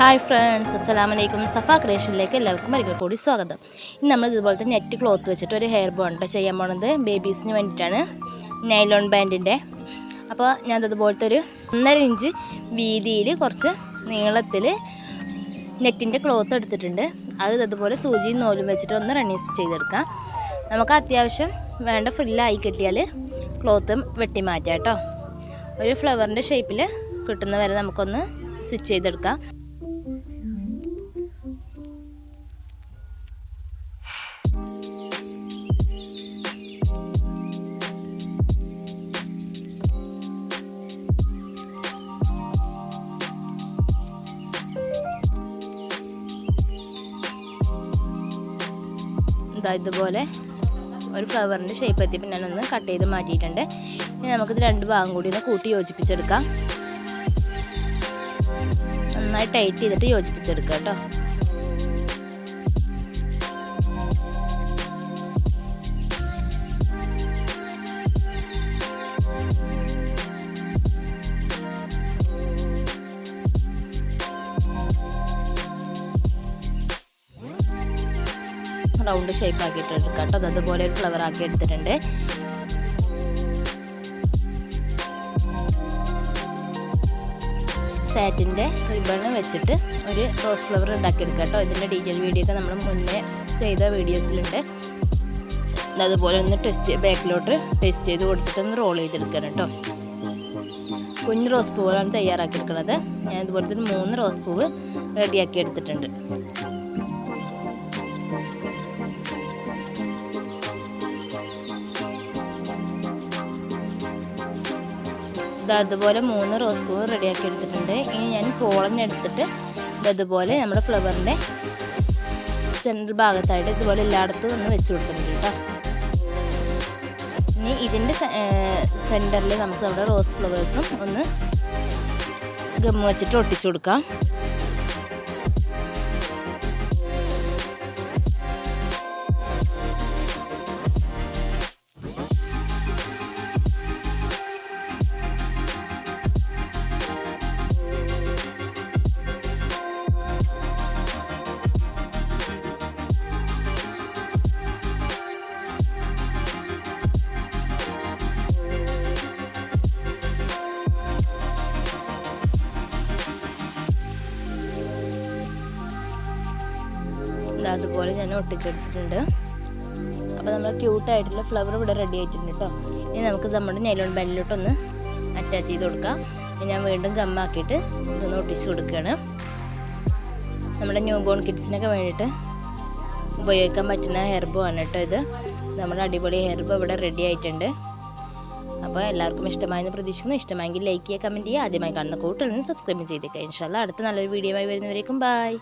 Hi friends, അസ്സലാമലൈക്കും. സഫ ക്രിയേഷനിലേക്ക് എല്ലാവർക്കും ഒരിക്കൽ കൂടി സ്വാഗതം. ഇന്ന് നമ്മൾ ഇതുപോലത്തെ നെറ്റ് ക്ലോത്ത് വെച്ചിട്ട് ഒരു ഹെയർ ബോണ്ട് ചെയ്യാൻ പോണത് ബേബീസിന് വേണ്ടിയിട്ടാണ്. നൈലോൺ ബാൻഡിൻ്റെ. അപ്പോൾ ഞാൻ അതുപോലത്തെ ഒരു 1.5 ഇഞ്ച് വീതിയിൽ കുറച്ച് നീളത്തിൽ നെറ്റിൻ്റെ ക്ലോത്ത് എടുത്തിട്ടുണ്ട്. അത് അതുപോലെ സൂചിയും നൂലും വെച്ചിട്ട് ഒന്ന് റണ്ണിങ് ചെയ്തെടുക്കാം. നമുക്ക് അത്യാവശ്യം വേണ്ട ഫ്രില്ലായി കിട്ടിയാൽ ക്ലോത്തും വെട്ടി മാറ്റാം കേട്ടോ. ഒരു ഫ്ലവറിൻ്റെ ഷേപ്പിൽ കിട്ടുന്ന വരെ നമുക്കൊന്ന് സ്റ്റിച്ച് ചെയ്തെടുക്കാം. ഇതുപോലെ ഒരു ഫ്ലവറിൻ്റെ ഷേപ്പ് എത്തിയപ്പോൾ ഞാനൊന്ന് കട്ട് ചെയ്ത് മാറ്റിയിട്ടുണ്ട്. ഇനി നമുക്കിത് 2 ഭാഗം കൂടി ഒന്ന് കൂട്ടി യോജിപ്പിച്ചെടുക്കാം. നന്നായി ടൈറ്റ് ചെയ്തിട്ട് യോജിപ്പിച്ചെടുക്കാം കേട്ടോ. റൗണ്ട് ഷേപ്പ് ആക്കിയിട്ട് എടുക്കാം കേട്ടോ. അതുപോലെ ഒരു ഫ്ലവർ ആക്കി എടുത്തിട്ടുണ്ട്. സാറ്റിൻ്റെ റിബണ് വെച്ചിട്ട് ഒരു റോസ് ഫ്ലവർ ഉണ്ടാക്കിയെടുക്കാം കേട്ടോ. ഇതിൻ്റെ ഡീറ്റെയിൽ വീഡിയോ ഒക്കെ നമ്മൾ മുന്നേ ചെയ്ത വീഡിയോസിലുണ്ട്. അതുപോലെ ഒന്ന് ബാക്കിലോട്ട് ടെസ്റ്റ് ചെയ്ത് കൊടുത്തിട്ട് ഒന്ന് റോൾ ചെയ്തെടുക്കണം കേട്ടോ. കുഞ്ഞ് റോസ് പൂവാണ് തയ്യാറാക്കിയെടുക്കുന്നത്. ഞാൻ ഇതുപോലത്തെ 3 റോസ് പൂവ് റെഡിയാക്കി എടുത്തിട്ടുണ്ട്. അതുപോലെ 3 റോസ് പൂവ് റെഡിയാക്കി എടുത്തിട്ടുണ്ട്. ഇനി ഞാൻ പോളഞ്ഞെടുത്തിട്ട് ഇതുപോലെ നമ്മുടെ ഫ്ലവറിൻ്റെ സെൻട്രൽ ഭാഗത്തായിട്ട് ഇതുപോലെ എല്ലായിടത്തും ഒന്ന് വെച്ച് കൊടുത്തിട്ടുണ്ട് കേട്ടോ. ഇനി ഇതിൻ്റെ സെൻറ്ററിൽ നമുക്ക് നമ്മുടെ റോസ് ഫ്ലവേഴ്സും ഒന്ന് ഗം വെച്ചിട്ട് ഒട്ടിച്ചു കൊടുക്കാം. അതുപോലെ ഞാൻ ഒട്ടിച്ചെടുത്തിട്ടുണ്ട്. അപ്പോൾ നമ്മൾ ക്യൂട്ടായിട്ടുള്ള ഫ്ലവർ ഇവിടെ റെഡി ആയിട്ടുണ്ട് കേട്ടോ. ഇനി നമുക്ക് നമ്മുടെ നൈലോൺ ബാൻഡിലോട്ടൊന്ന് അറ്റാച്ച് ചെയ്ത് കൊടുക്കാം. ഞാൻ വീണ്ടും ഗമ്മാക്കിയിട്ട് ഇതൊന്ന് ഒട്ടിച്ച് കൊടുക്കുകയാണ്. നമ്മുടെ ന്യൂ ബോൺ കിഡ്സിനൊക്കെ വേണ്ടിയിട്ട് ഉപയോഗിക്കാൻ പറ്റുന്ന ഹെയർ ബോ ആണ് കേട്ടോ ഇത്. നമ്മുടെ അടിപൊളി ഹെയർ ബോ ഇവിടെ റെഡി ആയിട്ടുണ്ട്. അപ്പോൾ എല്ലാവർക്കും ഇഷ്ടമായെന്ന് പ്രതീക്ഷിക്കുന്നു. ഇഷ്ടമായെങ്കിൽ ലൈക്ക് ചെയ്യുക, കമൻറ്റ് ചെയ്യുക. ആദ്യമായി കാണുന്ന കൂട്ടുകാരനും സബ്സ്ക്രൈബ് ചെയ്തേക്കുക. ഇൻഷാല്ലാ അടുത്ത നല്ലൊരു വീഡിയോ ആയി വരുന്നവരേക്കും ബൈ.